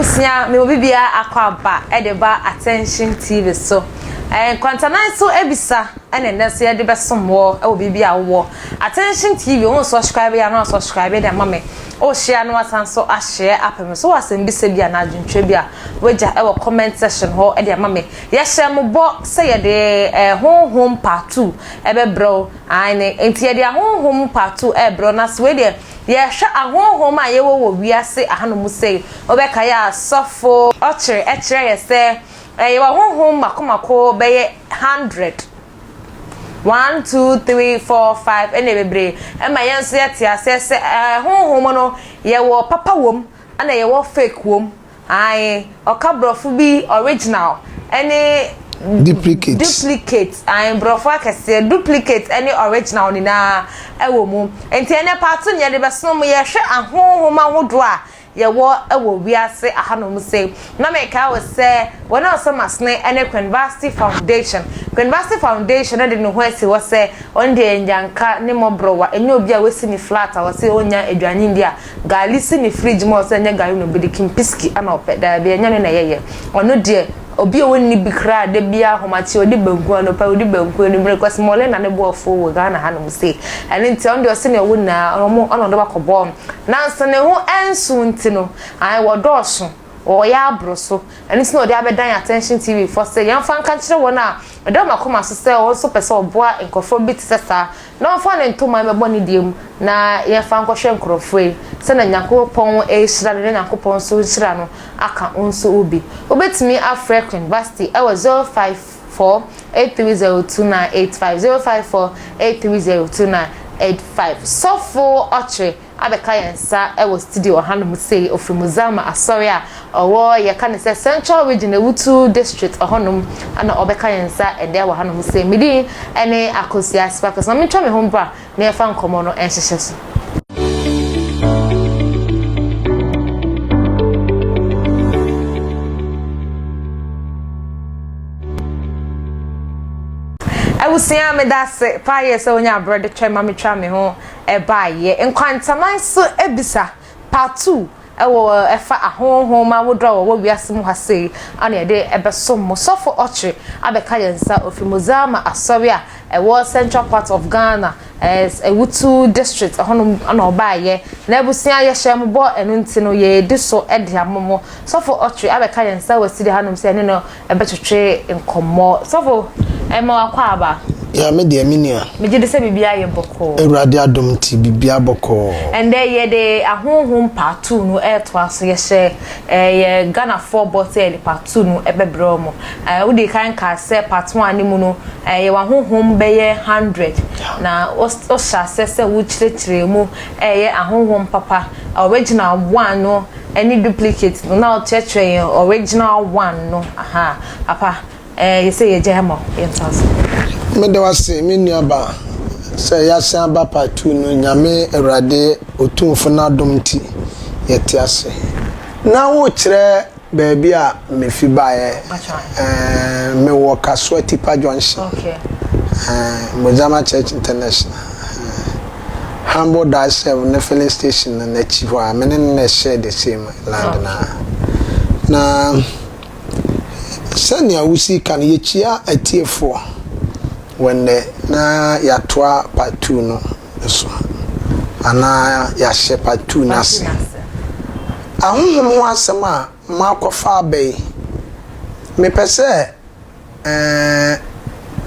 Ebusia me obibia akwaba edeba attention TV so kwantanan so ebisa ene nso ye de besomo e obibia wo attention TV won subscribe ya no subscribe de mame o share no asanso a share apem so wasem bisa bia na adwuntwe bia waja e wo comment section ho e de mame ye share mo bo se ye de honhom part 2 e be bro ane enti ye de honhom part 2 e bro na so we de ye hwa ahonhom a ye wo wiase ahanomu sei obeka ya sofo ochire e kire ye se ye wa honhom makomako be 100 1 2 3 4 5 ene bebre e ma yenso ye tia se honhom no ye wo papa wom ana ye wo fake wom ai okabrofo bi original any duplicate I brofa kese duplicate any original ni na ewo mu enti ene part nya de beso mu ye hwe ahonhom ahodo a ye wo ewo wiase ahanom se na me ka we se wona so masne ene University Foundation de no ho ase wo se onde nyanka ne mobrowa enye obi a wesi ni flat a wo se onya adwane ndia gali si ni fridge mo se nya gali no bi kimpiski ana opeda bi enya ne na yeye ono de obi woni bi kra de bia homati odi banku ano pa odi banku ni bre kwase mole na ne boafo wo Ghana hanom se ene nti on de se ne wo na ono do bakobo na se ne ho ensu nti no ai wo doso o ya abroso ene se no de abedan attention TV for say yan fan kan kire wona do makoma so se o so pese oboa enkofo bit sesa na fa ne ntoma mebo ne diem na ye fan kohwe nkrofo se na nyakopon e hira ne nyakopon so hira no aka onso obi obetimi Africa University e was 054830298505483029885 so for ochre abeka yensa e was studio hanum say ofrimuzama asoria owo ye kan say Central Region Ewutu District ohonum ana obeka yensa e dey hanum say midi ene akosia sparkers na metwa me hombra na ye fa nkomo no enhyehyɛ so Awusia me dase pa ye se onya brother twa ma metwa me ho e ba ye nkwantaman so ebisa part 2 ewo efa ahonhom ma wodro wo wiase mu hase ana de ebeso mo sofo ochre abeka yensa ofimozama asoria ewo central part of Ghana as Ewutu district ahono ana oba ye na ebusia ye hye mbo enu ntino ye de so ede amomo sofo ochre abeka yensa wasidi hanom se ne no ebetwetwe nkomo sofo ema akwa aba ya me de minia me gide se bibia ye boko Ewurade adom ti bibia boko and there ye de ahonhom part 2 no to aso ye hye ye Ghana 4 bottle part 2 no ebebro mo wo de kan ka se part 1 ani mu no ye ahonhom be ye 100 na o sha se wo chirechire mu ye ahonhom papa original 1 no any duplicate no na o chirechire original 1 no aha papa you say ye jemo yentas me de wase me nuaba say ya san ba part 2 no nyame Ewurade otumfo na dom ti yete ase na wo kire baabi a me fi baaye me wo kaso tipa junction okay Mojama Church International Hambo dash na filling station na chief wa me ne share the same land na sanya wusi kan yechia atiefo wenne na yatoa part 2 no so ana ya she part 2 na se ahonhom ho asem a makofa bai me pese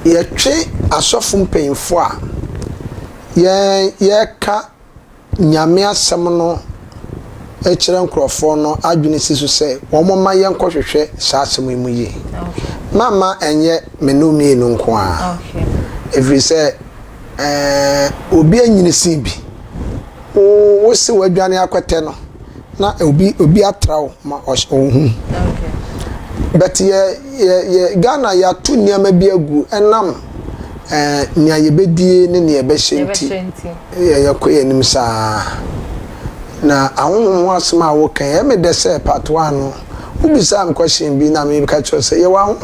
yetwe asofo mpemfo a ye ka nyame asem no ekire nkrofo no adwene siso se womoma ye nkohwehwe saasem mu yi mama enye menumi enu nko a okay every say obi anyinisi bi wo se wadwane akwete no na obi atrawo ma ohun okay but ye Ghana ya tu niam bi agu enam nia ye bedie ne ne be hyenti ye koye nim saa na ahonhom asema wo kan e me de se part 1 no ubisa am question bi na me ka cho se ye wa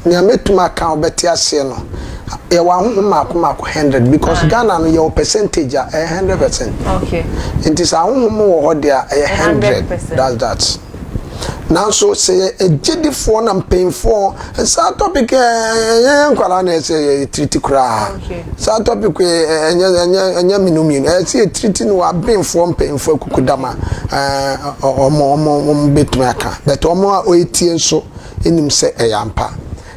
nia metuma kan obeti ase no ye wa mako 100 because Ghana no your percentage 100%. Okay. It is a wo ho de 100. That's that. nanso say ejidifo na mpemfo sa topic nkwala na say treat kra sa topic enya minumi say treat no abemfo mpemfo kukudama omo betu aka but omo a oetie nso enim say eyampa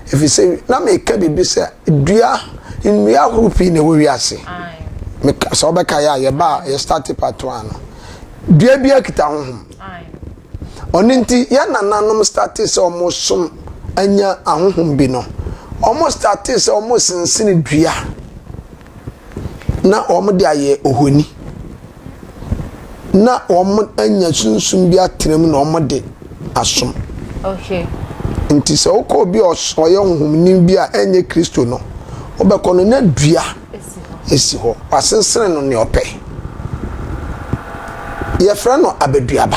if you say na make bibi say dua nnua hurupi na wo wiase me so obeka ya ba ye start part 1 dua bia kita honhom oninti ya nananom start say omosom anya ahohom bi no omo start say omo sinsini dua na omo de aye ohoni na omo anya sunsun bi atrem na omo de asom okay nti se okọ bi osoye honhom ni bi a enye Kristo no obekọ no na dua esi ho wasensene no ne ope ye fra no abeduaba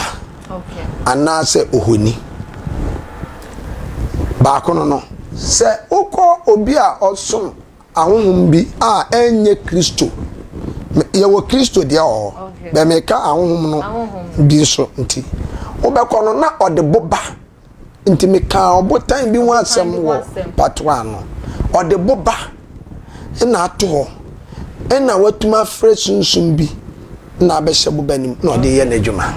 okay ana se ohoni ba kono no se okọ obi a osom ahohom bi a enye Kristo ye wo Kristo dia o be meka ahohom no bi so nti obekọ no na ode boba nti meka obotan bi ho asem wo patwa no ode boba na ato ho na watuma fresh sunsun bi na abehye bobanim na ode ye n'adwuma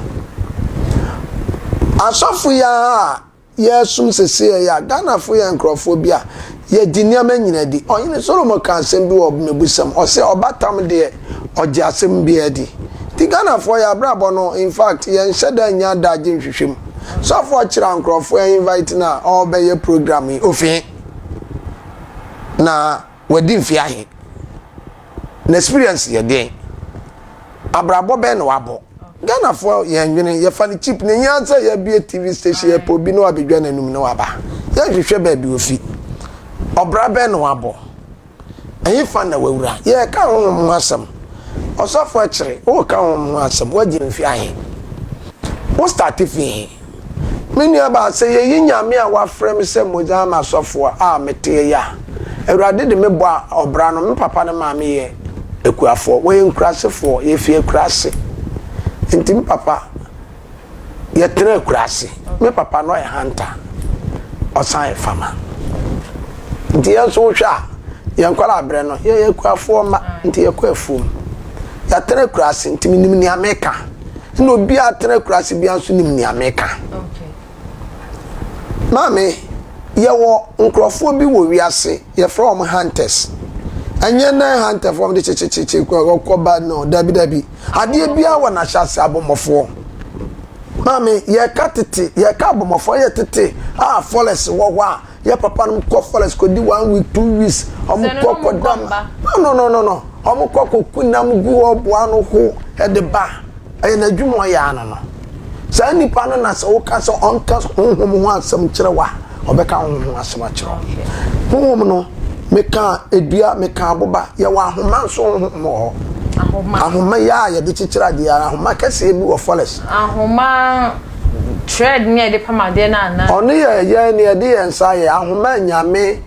asofu ya yesum sese ya Ghana fo ya nkrofo bi a ye diniama nyina di oyine Solomon kan asem bi wo mebusam o se obatam de oje asem bi edi ti Ghana fo ya brabo no in fact ye nhyeda nya daje nhwehwem so for chira nkrofo invite na obeye program ofin na wadi mfi ahe na experience ye den abrabo be no wabo Ghana for ye nwene ye fa ni chip ne nyanza ye bi TV station ye po bi no abedwa nanum no waba ye hwehwe ba bi ofi obra be no wabo ayi fa na wawura ye ka ho asem osofo chire o ka ho asem wadi mfi ahe wo start fi many about say ye nyame a wa frem se moja ma sofo a mete ya Ewurade de me bo obra no me papa ne maame ye ekuafo we nkrasefo ye fie krase nti me papa ye tre krase me papa no ye hunter osan fama nti ye so hwa ye nkwala abre no ye ekuafo ma nti ye kwafuom ya tre krase nti minim ni ameka no obi a tre krase bi anso nim ni ameka Mami, yewo nkrofo bi wo wiase ye from hunters. Anye na hunter from the chichichi koba no dabi. Ade bia wo na hyase abomofo. Mami, ye katete, ye ka abomofo ye tete. Ah, forest wo wa. Ye papa no ko forest ko di 1 week 2 weeks. Omo ko dam. No. Omo ko kunam gu oboa no ho e de ba. Aye na dwumo ya no. Sa nipa no na so ka so onka honhom ho asem kirewa obeka honhom asem akire honhom no meka edua meka aboba ye wa ahoma so honhom ahoma ya ye de kikira de ahoma kase bi wo forest ahoma thread me de pamade na na ono ye ne de ensa ye ahoma nyame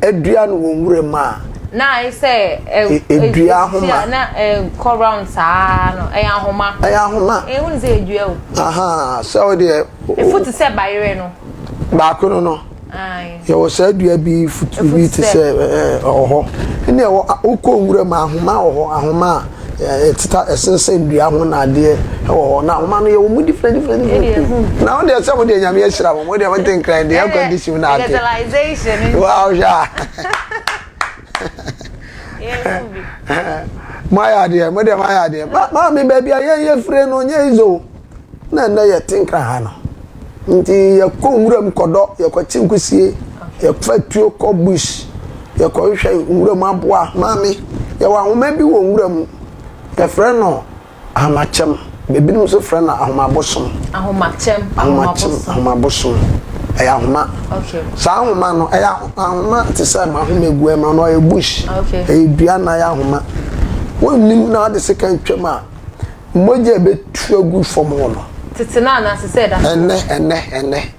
edua no wo nwure ma na I say edua ahoma na call round sa no ahoma won say edua o aha so de foot say bayre no ba ko no ai ye wo say edua bi foot bi te say oho ne wo ukọ nwure ma ahoma oho ahoma tita esense ndua ho na ade oho na ahoma no ye wo mu different na wo de say wo de nyame ahira wo de want think kind the condition na ade digitalization wow ja my idea ma me baby ye free no nye izo na ye tinka ha no nti ye ko nwuram kodo ye ko chinkusie ye fatuo ko bush ye ko hwe nwuram aboa ma me ye wa homa bi wo nwuram ye free no amachem bebi no so free na ahomabosom ahomabosom aya homa okay sa homa no aya homa ti say ma homa egu e ma no e bush e dua na ya homa wonnim na de second twema moje betu agu fom wo no titina na se say da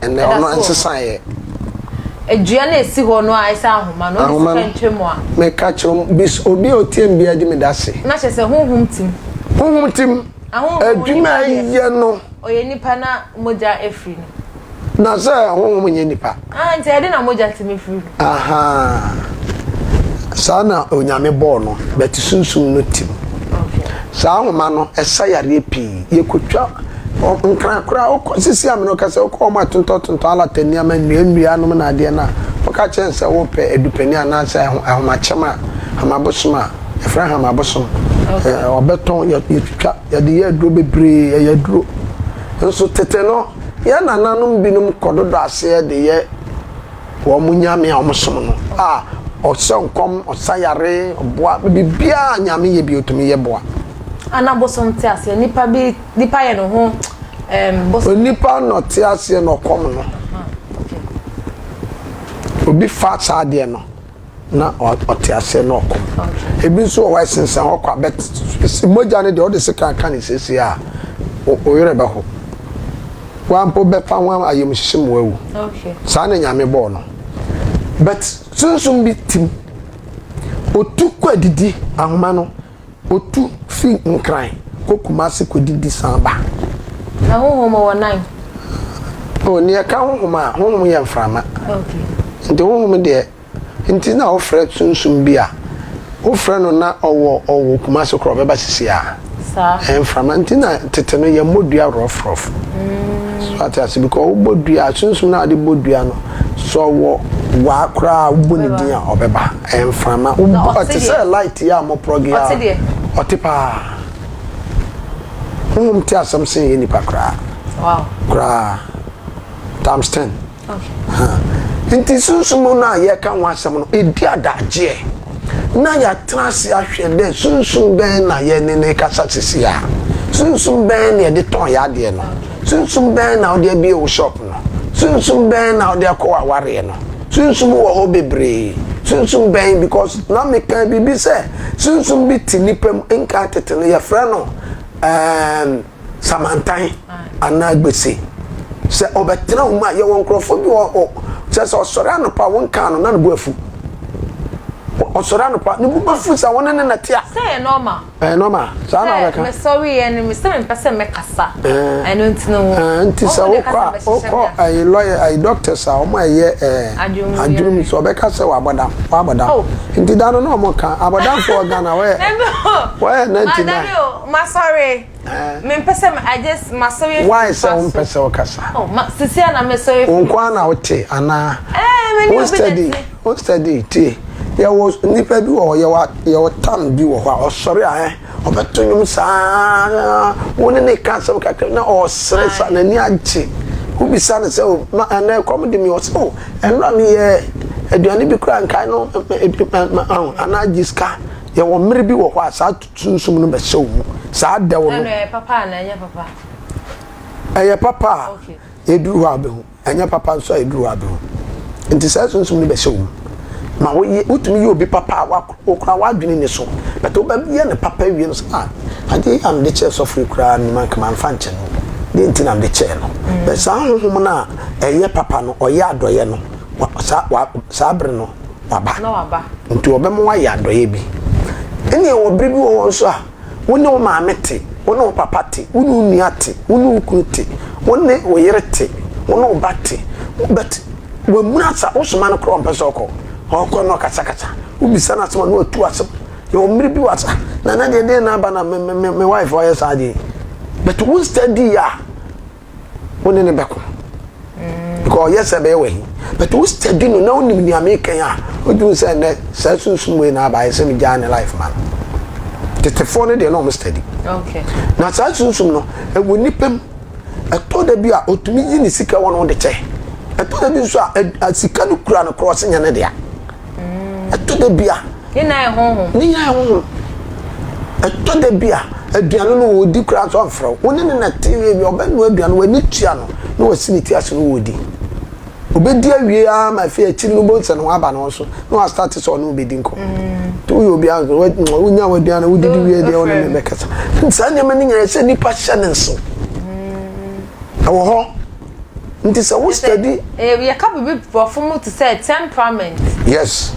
enne ono ensesa ye edua na esi ho no a isa homa no second twemu a me ka chiro bis obi otiem bia di me dase na che se honhom tim adwuma ye no oye nipa na moja efri no na say honhom nye nipa nti ade na moja timi firi aha sana onyame bo no bet sunsum no tim sa ahoma no esa yare pi yekotwa nkra kra okosisi ameno kase okoma tonto ala taniama nnuanua no na ade na oka chense wo pe edupani ana sa ahoma chema amabosoma efra amabosom obeton yetwa yade ye duro bebre ye duro nso tete no ya nananum binum kododo ase de ye wo munyame a omosom no osonkom osayare oboa bibia nyame ye bi otumi ye boa ana bosom te ase nipa ye no ho bosom nipa no te ase no kom no obi fa saade no na ote ase no kom ebi so wa sensan okwa bet moja ne de ode se kan kan sesi a oyere ba ho wampo be fa wan ayem hihim wawu sa na nyame bo no but sunsum bi tim otu kwadidi ahoma no otu fi nkran kokumase kodidi samba ahoma wonai ni aka honhom ye mframa nti honhom de nti na ofre sunsum bi a ofre no na owo kumase kro beba sisi a sa mframa nti na tete no ye modua rof so atase because obodua sunsum na ade bodua no so wo wa kra uboni dia obeba mframa oti say light ya mo progia otipa ti asam sin ye nipa kra wow kra times 10 okay nti sunsum na ye kan wasam no edi adaje na ya trase ahwede sunsum ben na ye ne kasa sisia sunsum ben ne de ton ya de no sunsum ben na ode bi o shop no sunsum ben na ode ko aware no sunsum wo ho bebre sunsum ben because na me kan bibi say sunsum bi tinipem enka tetene ya fra no samantan anagbese se obetra huma ye won krofo bi o se osore anopa won kan no na no afu osore anopa ne bu afu sa won ne natia say normal normal sa na be me sorry and me say me pese me kasa I don't know anti sa okọ ay lawyer ay doctor sa o ma ye adwum so be kasa wa abodam nti da no no mo kan abodam for Ghana we 99 ma sorry me pese I just ma sorry why say on pese o kasa ma sisia na me sorry on kwa na wote ana me study ti ya was nipa bi wo ye wo tam bi wo ha osori a obetonyum sa woni ne kansa kakra na o stress na ni agye ubisa na se na kom de mi o se enra mi ye aduane bi kura nkai no ana giska ye wo mmere bi wo ha sa tunsum no be sew sa da wo no papa na nya papa papa okay eduru ha be hu anya papa so eduru ha be hu nti sa tunsum no be sew ma wotumi obi papa okra wadwene ne so but oba bia ne papa wie no ade am de che so free kra ni man kama fanche no de nti na de che no but sa honhom na eye papa no oye adoye no sa bre no waba nti obem wa ya adoye bi ene e wo bre bi wo so a woni wo ma mete woni wo papa te woni unu ate woni ukuru te woni wo yere te woni wo bate but wo munasa wo so man kro mpese okọ oko no kasa ubisa na asema no atu asem yo mmiri bi wasa na de na aba na me wife wa yesa ade but who study ya woni ne beko because yes be we but who study no na onim ni american ya odu say na sasunsun we na aba yesa mi jane life man tete phone de no study okay na sasunsun no e woni pem e to da bi a otumi yi ni sika won de che e to da bi so a sika no kura no cross nya ne de a to the bia ni na honhom to the bia aduano no wodi kura so afro woni ne na TV bi obanu aduano wani tua no na wasiniti aso no wodi obedi awie a ma fe akiri no bonse no aba no so no start so no obedi nko to yo bia wonya waduano wodi wie de woni me kasa nsa ne ma nya se nipa hye ne nso awo ho nti se wo study we can be perform to say temperament yes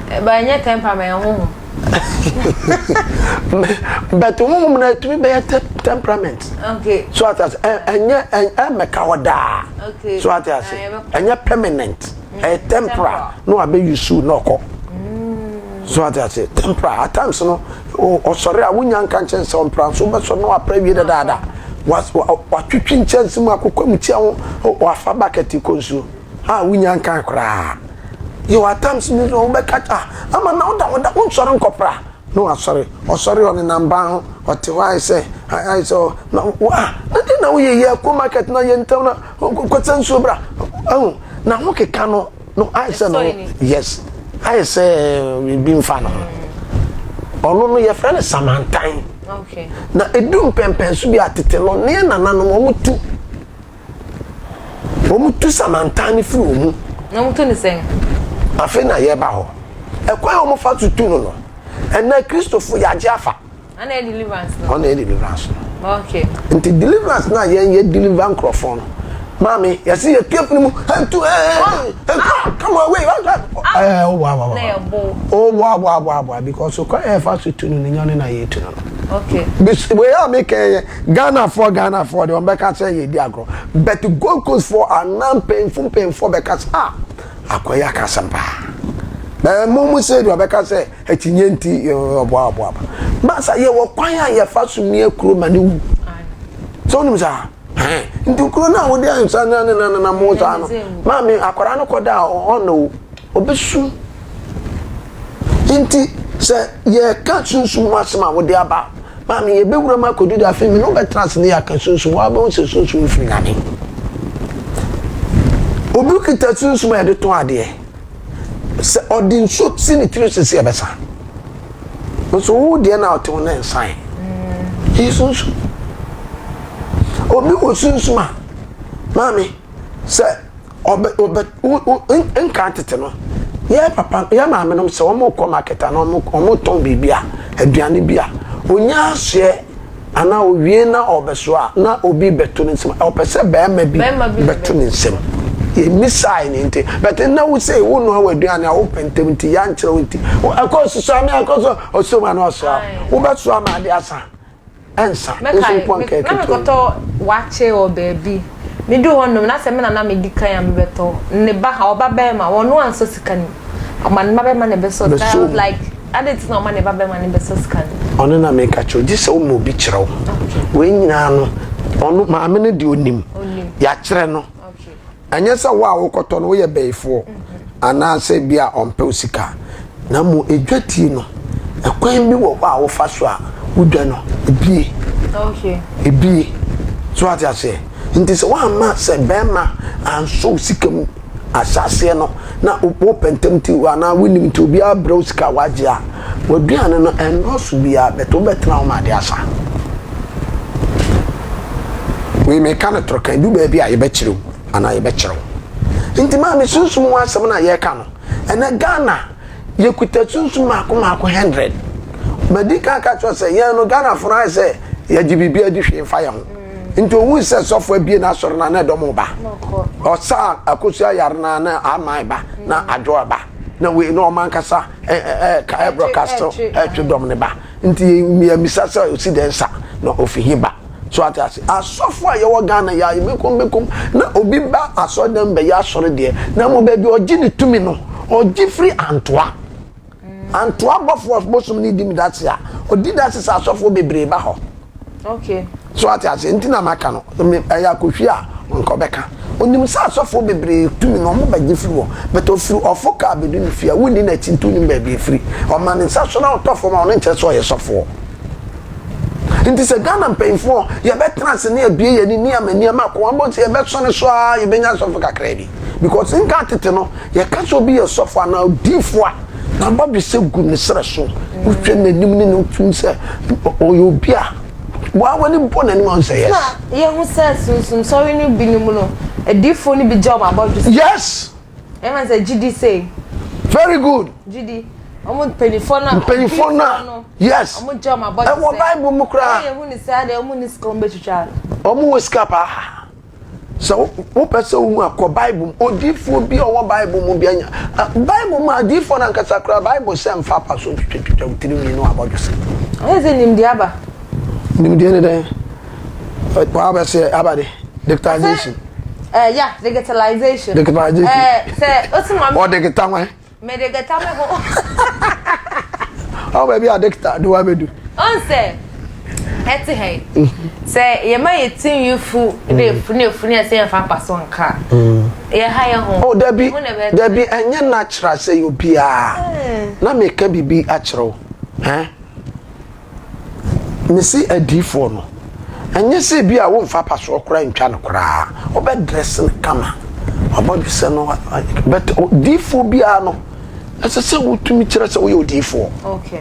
but any temperament But woman to be better temperament. Okay. So at us and make our da. Okay. So at us and permanent. A tempera. No, I be you soon no co. So at us tempera. At times no. Oh, sorry, I wouldn't can't change some plans. So much no, I pray you the dada. What you can change my committee or far back at the consul. Ah, we can't cry. You are times you know back at I'm a now that one sorry copra. No, I'm sorry. Oh, sorry on the number. What do I say? I saw no. I didn't know you come market no yentona. Quatan sobra. Oh, now okay, cano. No, I said no. Yes, I say we've been fun. Oh, no, your friend is Samantine. Okay. Now, a doom pen should be at the telon near Nana Momutu Samantine through. No, to the same. I think I hear about her. A quite almost far to tunnel. And now Christopher Yajafa. And a deliverance. On a deliverance. Okay. And the deliverance now, yet deliver microphone. Mammy, you see a careful hand to come away. Oh, wow. Oh, wow. Because you can't have us to tune in your name. Okay. We are making Ghana for the Omeka say Diagro. But to go cause for a non-painful for because Akoya Casampa. The moment said Rebecca say, Etinyenti, Boab. Massa, you were quiet, your first near crew manu. So, Nimza, into Crona, when they are in San and Mozano. Mammy, Akorano Koda or no, Obisu. Inti, say, ye can't soon so much with the about. Mammy, a big woman could do that for me, no better translate. I can soon so well, so soon free. Obuki tattoos my editor idea. Se odin so sinitiri sisi ebesa. So who dey now to one sign. He so obi wo sunsuma. Mami se obe nka tete no. Ye papa ye maame no se omo ko market na omo ton bibia aduane bia. Onya ahye ana owie na obeso a na obi beto nsem. Opese be ma bi beto nsem. Missile into, but now we say, who know we're doing our open to young children. Of course, Sammy, of course, or so man also. Who but so my dear son? Answer. I'm watch or baby. Me do one, not a man and I may decay and better. Neba or Babema or no answer can. A man, Babema never saw like. I didn't know money Babema never saw scan. On a make a choice. This old movie chow. When now on my minute do him. Yatreno. Anya sa wa wokoto no ye beefo ana se bia ompe osika na mo edwati no ekwan bi wo wa wo fa so a wudwa no ebie ebie so ati ase nti se wa ma se bema anso osika mu asase no na opo pentemti wa na winim to bia bra osika waje a waduane no eno so bia beto betra o ma de asa we me kan trokan du ba bia ye be kire ana ye bekero nti ma me sunsun wa asem na ye ka no ena Ghana ye kuta sunsun mako 100 medika ka cho se ye no Ghana fura se ye gibibi adi hwe fa ye ho nti owu se sofo bie na soro na domo ba o sa akosu ayar na amai ba na adwo ba na we no man kasa ka broadcast dom ne ba nti mi amisa se o si den sa na ofihi ba so atase asofo aye wo Ghana ya mekom na obi ba asodem be ya sore de na mo ba bi ogi ni tumi no ogi free antoa bofo bosum ni dim that ya odi that is asofo bebre ba ho okay so atase ntina maka no ya kohwi a nko beka onim sa asofo bebre tumi no mo ba gi free wo but ofiri ofoka bedu ni fia woni na tintu ni ba bi free o man sa so na otofo ma ono nche so ye sofo. Inti se Ghana mpeinfo ye betrans ne abie ye ni amani ma ko ambo se ye besone so a ye benya so kakra bi because nka tete no ye ka so bi ye sofo na difo a na ba bi se gu ne sere so utwe nanim ne no tun se o yo bia wa wani bo nanim on say yes na ye hu se sun so we ni bi ni mu no e difo ni bi job about this yes e man say GD say very good GD omo penifona yes omo job about this Bible mu kra e hu ni say ade omo ni ska ombe twitwa omo wo ska pa so wo pese wo mu akọ Bible odifo bi owo Bible mu bi anya Bible ma adifo na nkasa kra Bible se mfa pa so twetwetwa utiri mi no abodwose o ze nim dia ba nim dia ne den wa ba se abade digitalization yeah digitalization say otima o digital wan me digital me ho how be a digital do wa bedu on say eti hey say ye ma yetin yufu ne say fa paso nka ye ha ye ho oh dabi enye natural say obia na me ka bibi a kire me si adifo no enye say bia wo mfa paso okra ntwa no kra obe dress kama obodu se no but difo bia no ese se wotumi kire se wo ye odifo okay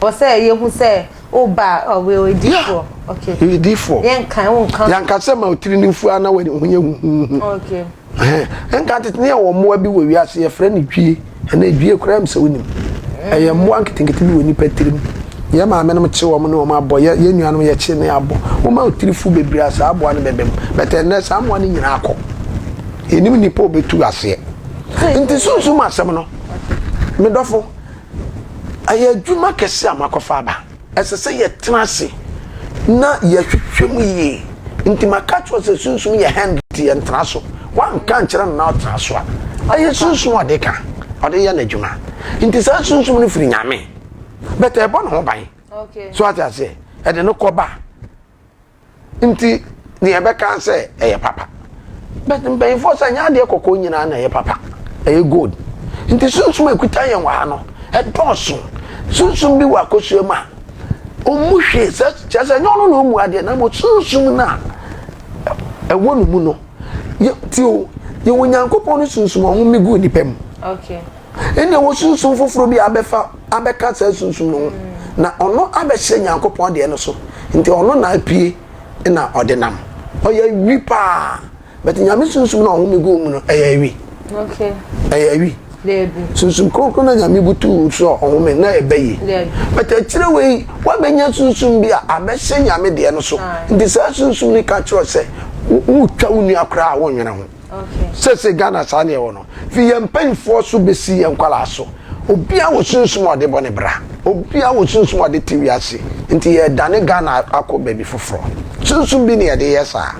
o say ye hu say Oba we difo okay we difo yanka se ma otiri ni fu ana we hunye hu okay yanka tetne wo mo bi we wiase ye frɛ ne dwie na dwie kura am se wonim ye mo anketenkete bi woni patirim ye ma amenom che wo mo no mo abɔ ye nuanom ye che ne abɔ wo ma otiri fu bebri asa abɔ ne bebem betene sa mo ne nyina akɔ enim ni po betu ase nti sunsun ma asɛm no me dɔfo aye adwuma kɛse amakofa aba esese ye tenase na ye hwehwem yi nti makacho se sunsun ye hand ye ntraso wan kan kire na traso aye sunsun ade ka ade ye na dwuma nti sa sunsun no firi nyame beta e bon ho ban okay so ati ase e de no koba nti ni e be kan se e ye papa bet mbey fo sa nya de kokko nyina na ye papa e ye good nti sunsun ekuta ye wa no e donso sunsun bi wa kosuema omuhwe sese nyono no mu ade na mo sunsun na ewo no mu no ti o ye wonyankopon no sunsun ho megu ni pem okay ene wo sunsun foforo bi abeka sa sunsun no na ono abehye nyankopon de no so nti ono na apie na odinam oya wi pa bet nyame sunsun na ho megu mu no eya wi okay eya wi sunsun kokro na nyame butu so ohome na ebeyi but akire we wa benya sunsun bi a abehye nyame de no so ndi sa sunsun ni ka kiro se utwa uni akra wo nwena ho okay se Ghana sa ne wo no fi ye mpanfo so besi ye nkwala so obia wo sunsun ode bone bra obia wo sunsun ode tiwi ase nti ye dane Ghana akọ baby foforo sunsun bi ne ye de yesa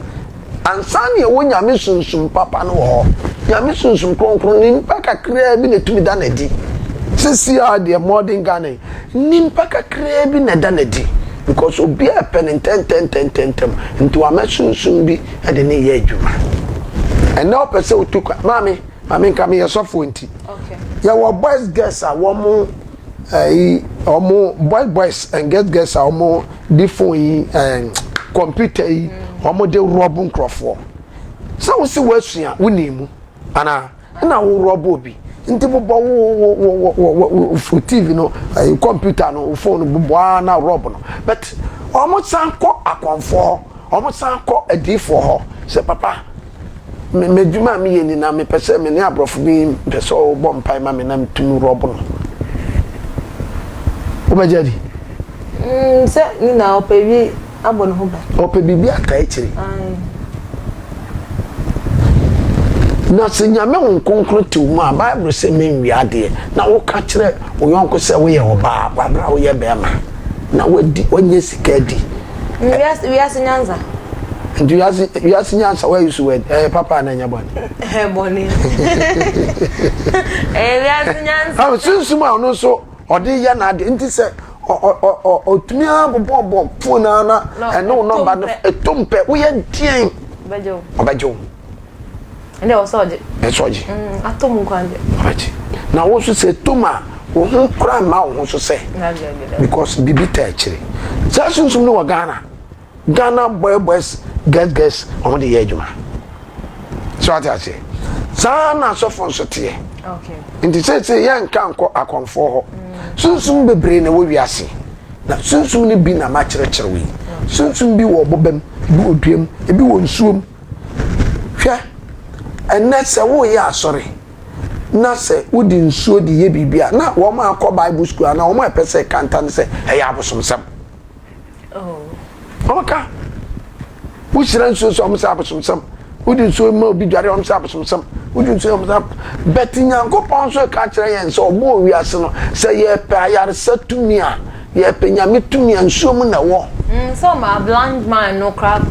ansani ye wo nyame sunsun papa no ho nyame sunsun kronkron ni mpaka krea bi ne tumi da na di sisi a de modern Ghana ni mpaka krea bi na da na di because obi a pen ten nti wa sunsun bi e de ne ye adwuma and now person utuka mami nka me yesofo nti okay ya wo boys girls a wo mo boys and girls a wo different computer yi wo de rob nkrofo so wo si wasua wonimu ana na wo rob obi nti bobo wo TV no computer no phone bobo na rob no but wo san ko akonfo wo san ko adifo ho se papa me djuma mi yeni na me pese me ne abrofo bi pese o bom pai ma me na tunu rob no o ba jadi se ni na opebi abon ho ba opebi bi aka ekiri na se nyame won konkro ti mu a Bible se men wi ade na wo ka kire wo yonko se wo ye oba bra wo ye bema na wadi wonye sika di we as nyanza ndu yasi nyansa wa yusu wed papa na nya boni boni we as nyansa ha sunsun ma no so ode ya na ade nti se otumi abobo phone na no number no etompe wo ye dien obajo ende wo soje soje atomu kwanje obaji na wo so se toma wo hu kra ma wo so se because bibi ta chire sa sunsun no wa Ghana boys girls on the edjuma so ati say sana so fon so tie okay nti say yan kan ko akonfo ho sunsun bebre na wo wiase na sunsun ni bi na ma kire we sunsun bi wo bobam bi oduam bi wo nsuom hwe enne se wo ya asore na se wodi nsuo di ye bibia na wo ma akọ Bible school na wo ma pese kantan se eya abosomsam oh Oka. Ushira nso so omsa abosomsam. wodi so ma obi dware om sa abosomsam wodi so am sa bet nyankopon so ka kire yen so obo wiase no se ye pe ayare satumi a ye pe nyame tumi ansuo mu na wo so ma blind man no crack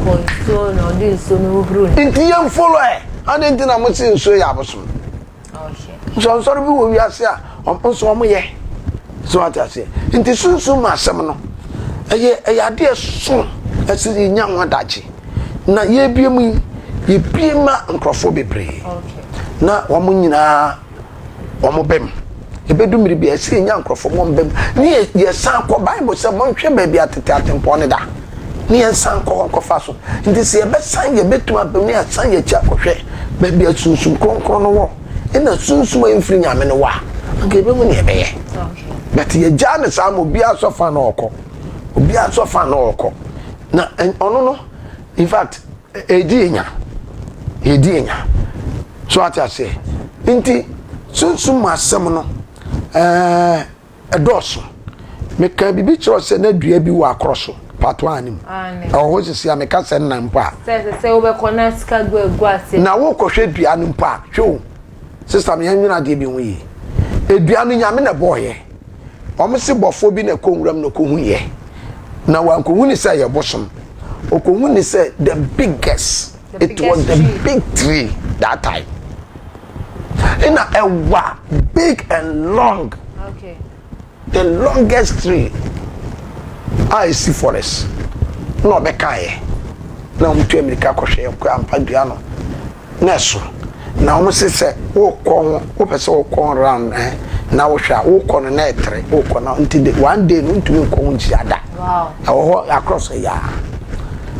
so no this so no bro inti yem follow ade nti na mo se nsuo ya abosom okay so sorry bi wo wiase a so mo ye so atase inti sunsun ma asem no eye ade so asiri nyanwa dachi na ye biemu ye biema nkrofo bebre okay na womo nyina womo bem ebedu miri bi esi nya nkrofo mo bem ni ye san ko bible se mo hwe ba bi atete atempo ne da ni ye san ko fa so nti se ye be san ye betu abem ni san ye cha ko hwe ba bi asunsum kronkron no wo ina sunsum emfiri nyame no wa nke be mu ne be ye okay but ye ja ne sa mo bi asofa na okọ obi asofa na okọ na ono no in fact edi enya so atase nti sunsum asem no edoso meka bibi chiro se na dua bi wa akroso pato anim ho sisi ameka se na mpa se wo be connect ka gu ase na wo kohwe dua no mpa hwo sister me yanwina de bi huyi edua no nyame na boye omse bofo bi na konwuram no kohu ye na wankohu ni se ye bosom okohu ni se the biggest it was the big tree that time in a big and long okay the longest tree I see forest no be kai na mutu America ko hwe ko ampadua no na so na wo se wo ko wo pese wo ko round na wo hwa wo ko no na etre wo ko na ntide one day no ntumi ko nji ada wow across ya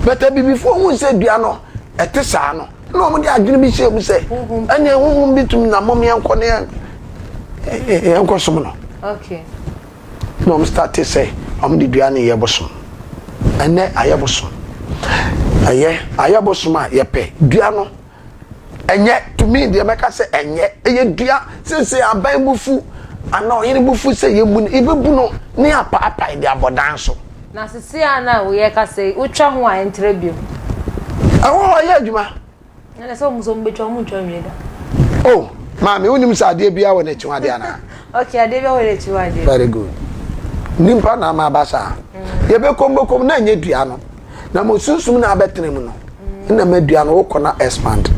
but before we say dua no etesa no no mo di adwene bi hye mu se anya huhum bitum na mom yanko ne yanko som no okay no mo start say am di dua ne ye bosom ene aye bosom aye bosom a ye pe dua no enye to me de meka se enye eye dua se aban bufu ana oyene bufu se ye mu ne ibebu no ne apa de abodan so na sisi ana wo ye ka se utwa ho a entreview awo ye adwuma na so muso mbetwa mu ntwa nweda oh mami unim sa ade bia wo na chiwade ana okay ade bia wo na chiwade very good nimpa na ma basa ye be kombokom na nya dua no na mo sunsum na abetene mu no na ma dua no wo kona expand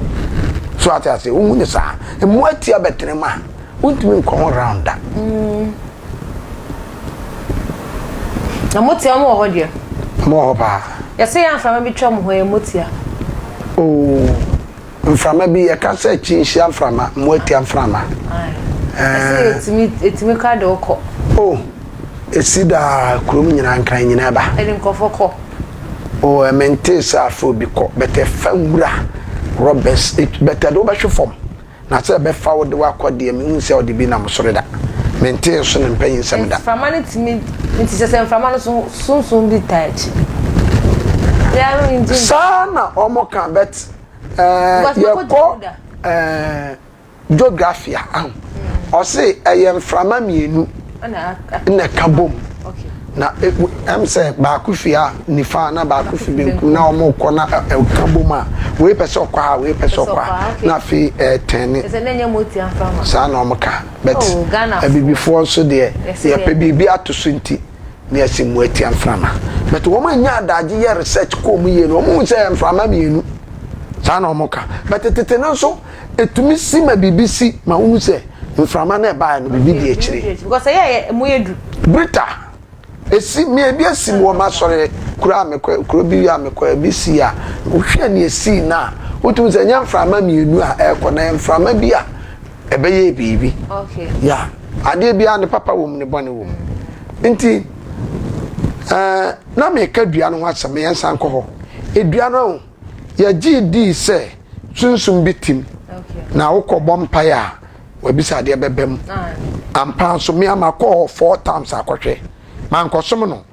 so ati unni sa emu ati abetene ma untimi nkon round da na motia mo ho de mo ho ba ya se ya mfama bi twam ho e motia oh mframa bi ye ka se chinhia mframa mo ati mframa etimi ka de okọ oh esida krom nyina nkran nyina ba edim kofoko oh emente sa fo bi ko bete fawura robbers better do ba hwefom na se be fa wo de wakode mi hu se o de bi na msore da mente so ne mpanyin sam da mframa ne timi nti se mframa no sunsun bi tachi ya no injin sana omo kan bet yeko geography o se mframa mienu na kabom okay na am say ba kufia ni fa na ba kufi benku na omo ko na kabom a we pese okwa we pese okwa na fi 10 ese na nya moti amfama sa na omo ka bet abibifo so de ye pe bibi atoso nti na asimu ati amfama but wo ma nya adaje ye research ko mu ye no mo say amfama mienu sa na omo ka but tete no so etumi si ma bibisi ma hu say mframa na ba no bibi di ekire because ye mo yedu brita esi mi ebi esi wo ma sore kura me kuro bi ya me kwa bi si a wo hwe na esi na wotum se nya mframa mienu a ekọ na mframa bi a ebe ye bibi okay ya ade bia ne papa wo mu ne bone wo nti na me ka dua no asem ye nsan kọ ho edua no ya gd se sunsum bitim okay na wo kọ bompa ya wabisa ade bebem ampa so me amakọ 4 times akohwe mankosom no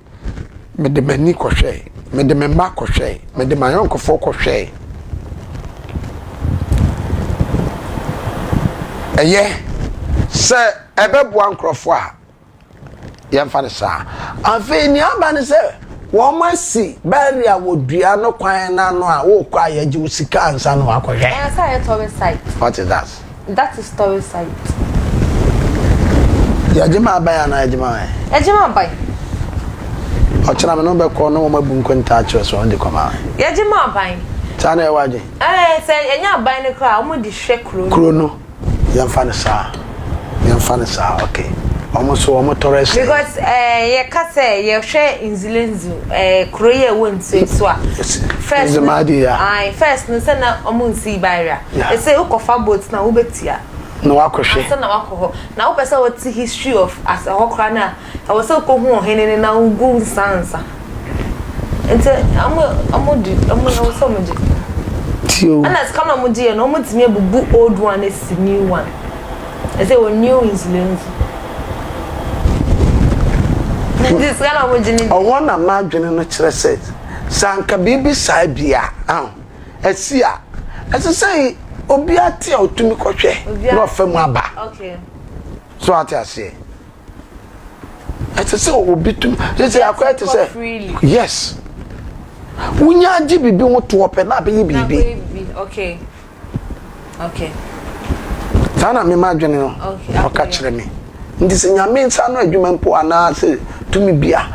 me de mani kohwe me de memba kohwe me de mayonkofo kohwe eye se ebebo ankrofo a yemfa ne sa afi ni aba ne se Woman see, barrier would be no kwan na no a wo kwa ye ji sika ansa no akohwe. Say tourist site. What is that? That is tourist site. Ya jima abaya na jima e. Ejima abai. Ochina me no be ko no wo mabu nkonta acho so on de koma. Ya jima abai. Cha na e waje. Say enya abai ne kra, omo di hwe kro. Kro no. Ya mfa ne sa. Ya mfa ne sa, okay. Almost so tourist. Because ye ka say ye hwe inzilenzu kro ye wontu so a. First first no say na omo nsi barrier. E say ukofa boat na wo betia. No akohwe. Say na wakoho. Na wo pese what history of as a hokra na. I was so ko hu ohene na ugu sansa. Ente amo so mo di. Tio. And as come na mo di no mo timi bubu old one is new one. I say when new inzilenzu. This kind of mojini. I want a margin in the church. Sanka baby Sabia. Esia. As I say, Obiati or to me coche. No famaba. Okay. So what I say. As I say, Obitum. They say, I quite to say. Yes. Unya jibi be want to open up baby. Okay. Okay. Sana me margin. Okay. Or catch me. Ndi se nyame nsa no adwuma mpo ana se tumi bia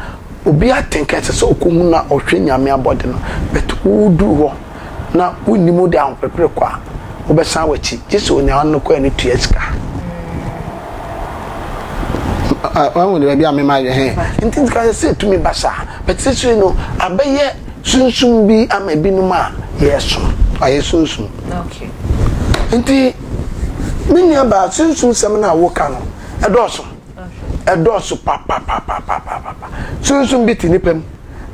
obi atenka se okohu na ohwe nyame abode no but udu ho na unimu de anpepere kwa obesan wachi jese onya no kwa ni tuaska wanwu de bia me ma he nti ka se tumi basa but se no abaye sunsum bi ama binum a yeso aye sunsum okay nti minya ba sunsum sem na woka no edoso papa sunsun biti nipem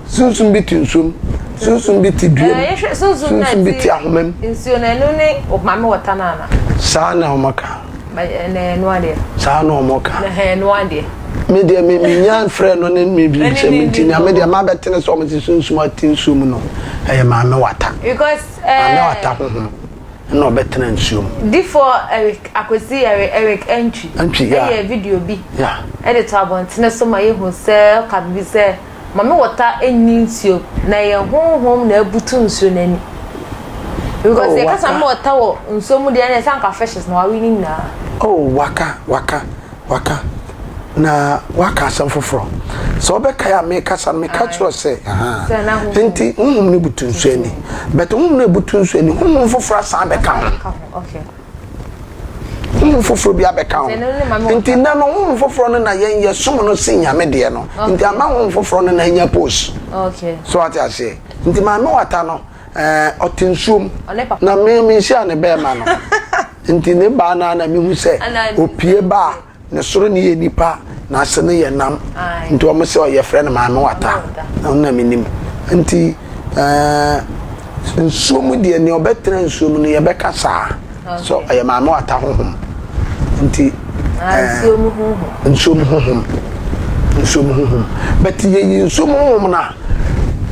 sunsun biti nsum sunsun biti duem sunsun biti ahomem nsuo na enu ne mama watanana sana omaka na enu ade sana omaka na enu ade me de me nyan frɛ no ne me bi se minti na me de ma betene so mo sunsun atinsum no eye mama wata because mama wata hohom no better nsum before Eric Eric entry yeah video bi yeah edit abonte so ma ye hu se ka bi se mama water enni nsuo na ye honhom na abutu nsuo nani because ye ka some water wo nsuo mu de na sanka fishes na wa winning na waka na waka san foforo so obeka ya me kasa me catch say enti ne butu nsuo ani but ne butu nsuo ani foforo san beka okay foforo bi abeka enti na no foforo no na yen som no sinya me de no enti ama foforo no na nya post okay so what I say enti ma me wata no otinsuom na me sia ne be ma no enti ne ba na me hu se opie ba ne soro ne ye nipa na ase ne ye nam nti o mo se o ye frɛ ne ma me wata na menim nti nsuom de ne obetra nsuom no ye beka saa so ye ma me wata honhom nti nsuom honhom but ye nsuom honhom na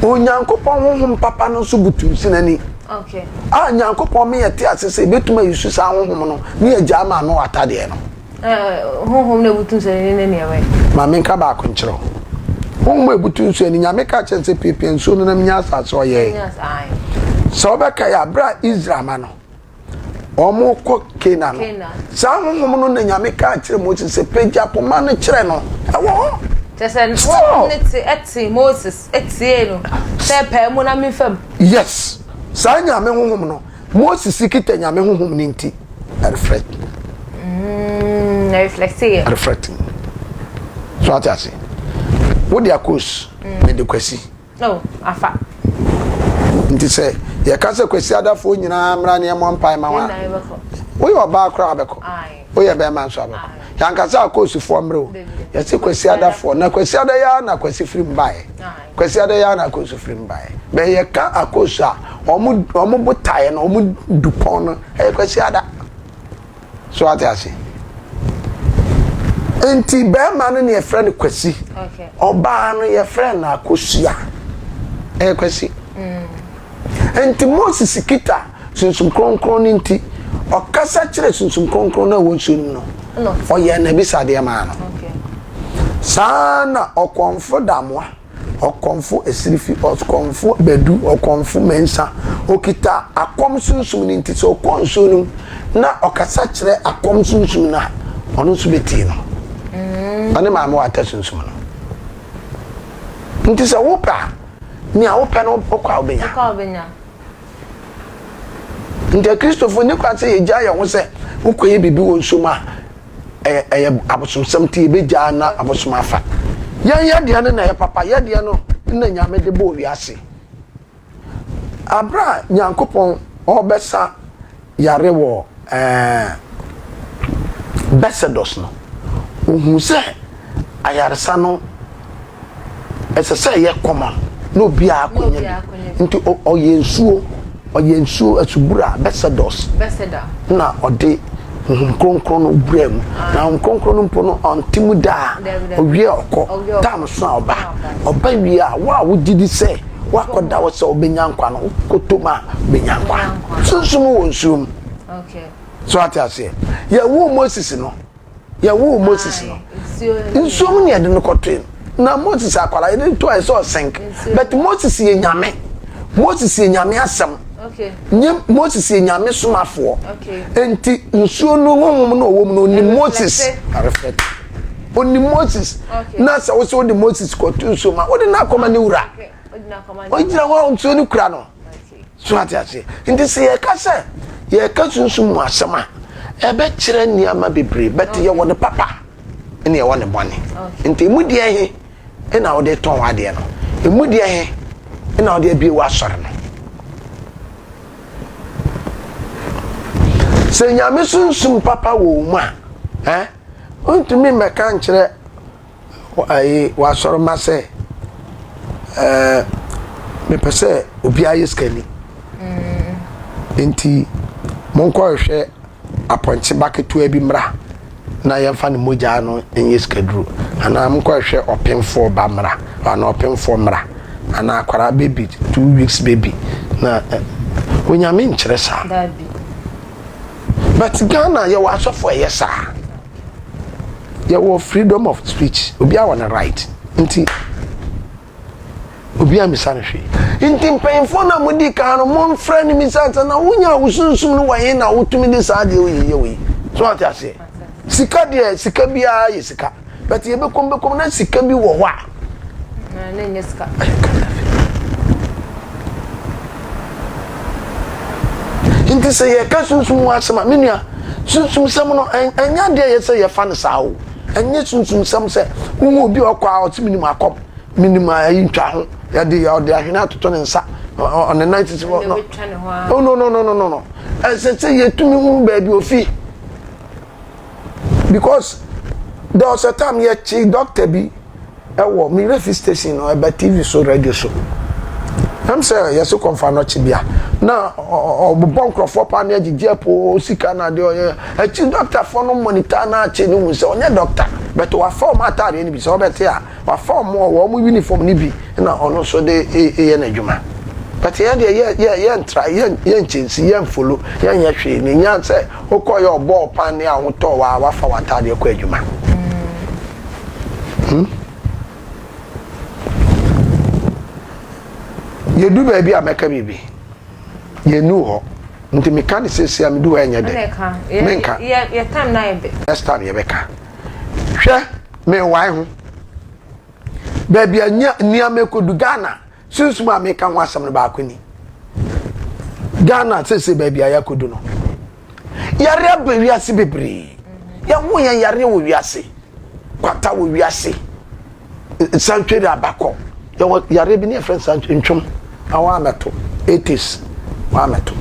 onyankopon honhom papa no so butu sinani okay nyankopon me yete asese betuma yusu sa honhom no ne agya ma me wata de no honhom na butu sinani ne yawe ma me nka ba ko nkyerɛ honhom butu sinani nyame ka kyerɛ pepe nsuo no na nya asase o ye so beka ya bra Israel ma no omo ko Canaan sa honhom no na nyame ka kyerɛ Moses se pagya poma no kyerɛ no ewo just eti Moses eti no se pa mu na me fam yes sa nyame honhom no Moses kita nyame honhom ni nti reflecting so atasi wo dia course me de kwasi no afa nti se ye ka se kwasi adafo nyina mra ne mo mpai ma wa wo yo ba kra abeko wo ye be man so abeko yanka sa course fo mre o ye se kwasi adafo na kwasi adaya na kwasi free mbae kwasi adaya na kwasi free mbae be ye ka akosa omu botae na omu dupon no e kwasi ada so atasi enti be man ne ye frɛ ne kwasi okay oba no ye frɛ na akosua e kwasi enti Moses kita sunsum kronkron nti okasa kyerɛ sunsum kronkron na wonsunim no oye na bisa de ma no okay sana okonfo damoa okonfo esirifi okonfo bedu okonfo mensa okita akom sunsum ni nti so okonso no na okasa kire akom sunsum na ono so beti no ane maama wa ta sunsum no nti se wopa ni a wopa no okwa obenya nti Christopher ni kwa se yeja ye ho se ukoye bibi wo nsoma abosomsam ti beja na abosom afa yan de na ye papa ye de no na nyame de bo wiase abra nyankopon obesa yare wo besedos no ohun se ayaresa no esese ye koma no bia akonya nti oyensuo asubura besedos na ode konkron no brem na konkron no mpo no ontimu da owie okọ tam so oba wi a wa wugidi se wakoda wo se obenya nkwa no kotoma benya nkwa sunsun wo nsum okay so atiase ya wo Moses no nsum ne de no kotwe na Moses akwala ye to I saw sink but Moses ye nyame asem okay Moses ye nyame somafo okay enti nsuo no honhom no wo mu no ni Moses reflect oni Moses na sa wo so di Moses kotwe nsuo ma wo de na akoma ne wura o jira wa nsuo ni kura no so atiase enti se ye ka se ye ka sunsun mu asema ebe kire niama bebre bet ye wo ne papa ene ye wo ne bone enti mudi ehe ena wo de ton wade no emudi ehe ena wo de bi wa sore no se nyame sunsun papa wo mu a ontumi meka nkire wa sore ma se me pese obi aye skani enti monko hwe aponche baketu abi mra na yemfa ne moja no enye skadru ana monko hwe opemfo ba mra ana opemfo mra ana akwara baby 2 weeks baby na onyame nkyere sa but Ghana ye wa asofo yesa ye wo freedom of speech obi a wona right nti obi a misanhwe nti mpemfo na mudi ka no mon friend misanta na wonya wusunsum no waye na wotumi de saade we so atiase sika de sika bia ye sika but ye bekom na sika bi wo wa na nye sika nti se ye ka sunsum wasema menua sunsum sam no anya de ye se ye fa ne sawo anya sunsum sam se wo obi okwa otimi ni makom minima ayi ntwa ho ya de ahina atoto ne nsa on the night is no no say ye tumi hu ba bi ofi because there was a time ye chi doctor bi ewo mi refi station or ba TV so radio so am say yes confirm no chi bia na obobon crofo pa na agije po sika na de oye a chi doctor for no monitor na chi ni mu say onye doctor but wa form atare ni bi so bete a wa form wo mu uniform ni bi na ono so de ye na djuma but ye de ye try ye chinsi ye follow ye hwe ni nya say okoye obo pa ni a hoto wa fa watare ko adjuma ye du ba bi ameka bibi ye nu ho nti mekani sesi am du anya de menka ye time na ye be next time ye beka hwe me wai ho ba bi anya niame ko du Ghana sunsun ameka ho asam no ba akoni Ghana sesi ba bi ayakodu no yare aba wiase bebre ya wo yan yare wo wiase kwata wo wiase sanctuary abako yare bi ne friend sanctuary ntwom awa meto 80s wa meto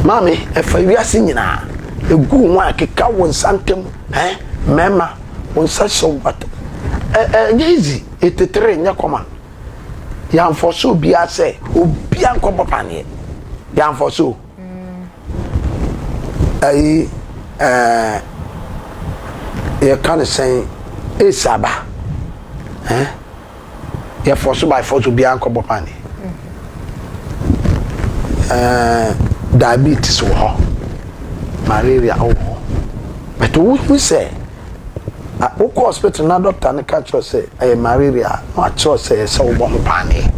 mami efa wiase nyina egu ho akeka won santem mema won sasho bat easy 83 nya koma ya mfoso bia se obi ankobo panie ya mfoso ai ye kan say esaba ya force by force obi ankobo panie diabetes wo malaria wo but we say Oko hospital na doctor ne catch us say malaria no a cho say so wo bom pane.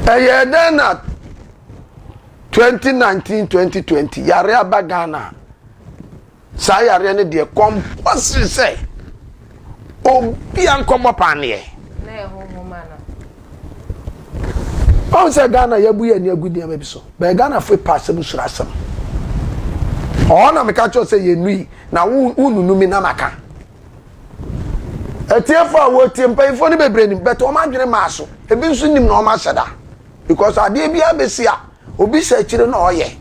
Then na 2019-2020 yare abagana sa yare ne de compulsory say obi ankomo pane na ho mana on say Ghana yabu ya ni agudi am bi so be Ghana foi pass bu surasam ona me catch us say ye nui na ununumi na maka etiefo a wo tiempa ni bebre ni but o ma dwene maaso ebi nso nim na o ma hyeda because ade bia besia obi sha kire na oye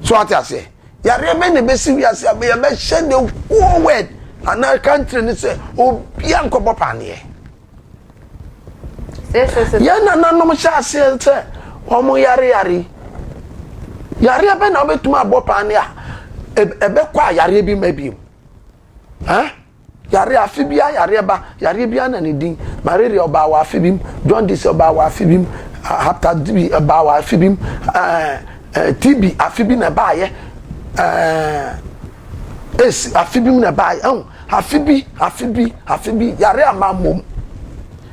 so atiase yare be ne besi wiase abe ya be hye the whole word ana country ni say obi ankobo pane ya na nanom sha ase say omo yare be na obetuma abo pane a ebe kwa yare bi mabiem yare afibia yare bia na ne din malaria oba wa afibim jaundice oba wa afibim hepatitis oba wa afibim TB afibi na baaye afibim na baaye afibi yare amamom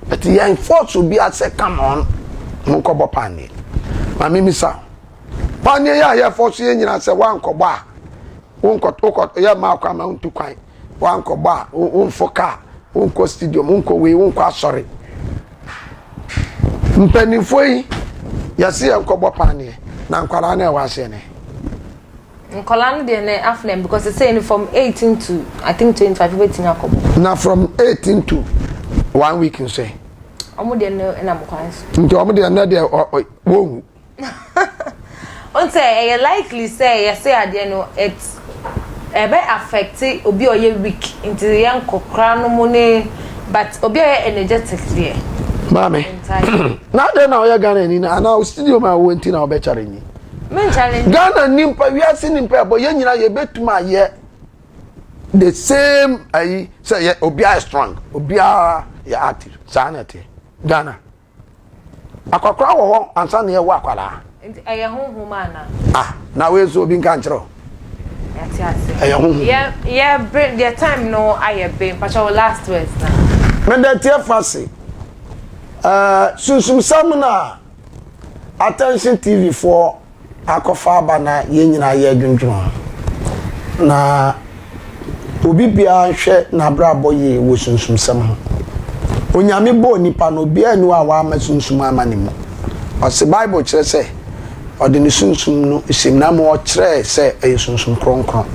but you enforce obi say come on monko bo pane mami misa pane ya force ye nyina say wan kobo a wonko ya ma kwa ma untu kwan wanko ba unfo ka unko stadium unko we unko asori mpanifo yi yase yankobo pane na nkwara na wa se ne nkola no de ne aflem because it's saying from 18 to I think 25 wetin akobo na from 18 to 1 week you say omo de na mokwan nti omo de na de wo on say likely say say ade no it's ebe affect obi oye weak into young kokra no money but obi oye energetic there mame na de na oya Ghana ni na na studio ma wo nti na obe challenge men challenge Ghana nimpa wiase nimpa bo ye nyina ye betuma ye the same ayi say obi are strong obi are ya active sanity Ghana akokra wo ho ansa na ye wo akwala nti aye honhoma na na we so obi nka nkyero yeah bring their time no I been but our last words now men that tear fast sunsum samna attention TV for akofa bana ye nyina ye dwundwun na obi bia hwe na brabo ye wo sunsum sam onyame bo nipa no bia nu a wa ma sunsum amanimo o se bible kire se odi ni sunsum no isimna mo kire se e sunsum kronkron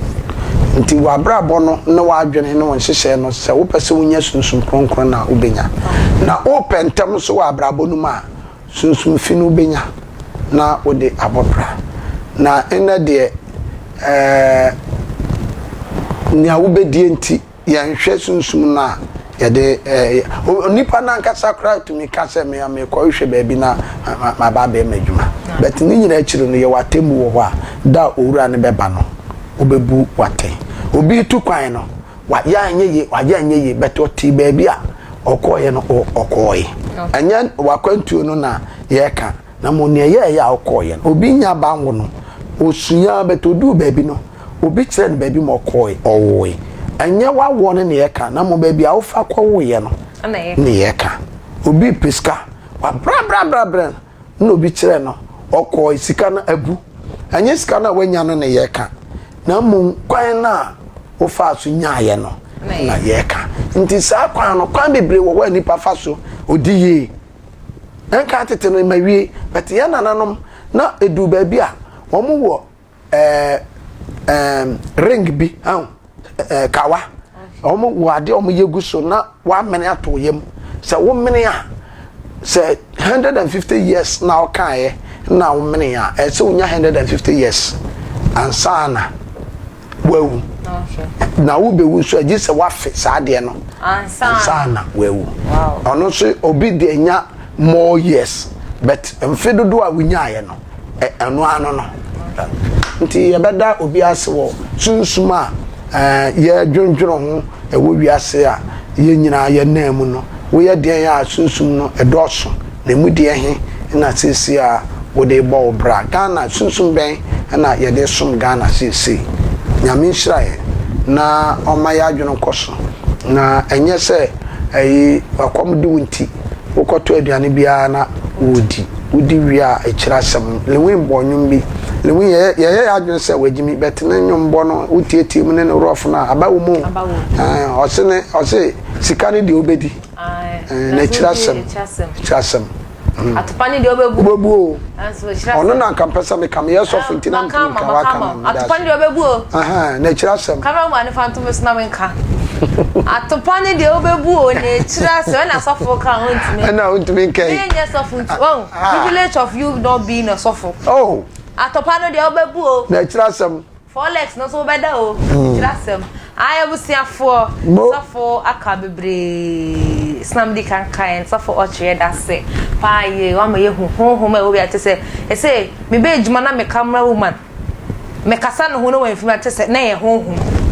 nti wa brabo no na wa adwene no won hyehye no se wo pese wonya sunsum kronkron na ubenya na open tem so wa brabo no ma sunsum fi no ubenya na ode abopra na ena de ni a ubedie nti ya nhwe sunsum na ya de nipa na nkasa kra to mi kasa me am ko hwe ba bi na ma ba ba madwuma but ni nyina akiro no ye watemu wo ho a da owura ne beba no obebu wate obi tu kwan no wa ya anye ye but oti ba bi a okoye no okoye anya wakwantuo no na ye ka na mo ne ye ya okoye obi nya ba nwo no osunya but odu ba bi no obi kire ne ba bi mo okoye owoye anya wa won ne ye ka na mo ba bi a ofa kwawoye no ne ye ka obi piska wa bra no obi kire no okoye sika na abu anya sika na wanya no ne ye ka na mo kwan na ofa so nyaaye no na ye ka nti sa kwan no kwan bebre wo wa nipa fa so odiye enka tete no mawie but ya nananom na edu ba bi a omo wo ring bi kawa omo wo ade omo yegu so na wa mene ato yem se wo mene a se 150 years na o kae na wo mene a se unya 150 years ansana wewu na wo be wu so agi se wa fe sa de no ansana wewu ono so obi de nya more years but mfedo do a wunya ye no eno ano no nti ye beda obi ase wo sunsuma ye dwondworo ho wo wiase a ye nyina ye namu no wo ye de ya sunsum no edoso na mu de he na sisi a wo de bo bra Ghana sunsum ben na ye de som Ghana sisi nyame nhirae na oma ya adwene koso na enye se akom de wonti wokoto aduane bia na wodi wia ekirasem lewe mbonwum bi lewe ye adwene se wagimi betene nwombo no wotietie mu ne rof na abawo mu ose sikane de obedi na ekirasem atopani de obebu ono na kampesa me kam yes of intina nka waka atopani de obebu na ekirasem kama mu anifanto mesna menka atopani de obebu na ekirasem na sofo ka hontimi na hontimi nkai yes of privilege of you not being a sofo atopani de obebu na ekirasem folex no so beda o ekirasem ayabusiafo sofo aka bebre snamdi kankan sofo okyere da se paye wa me honhom e obi atese ese me be ejuma na me camera woman me kasa no ho no wan fima atese na ye honhom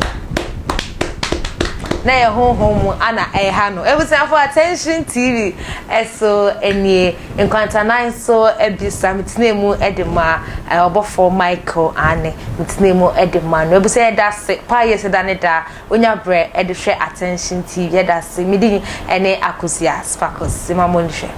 ana ha no ebusiafo attention tv eso enie enkwanta nine so ebisa mitnemu edema obofo michael ane mitnemu edema no ebusa da se paye se da ne da onya bre edhwe attention tv da se midini ene akosia sparkles simamonhwe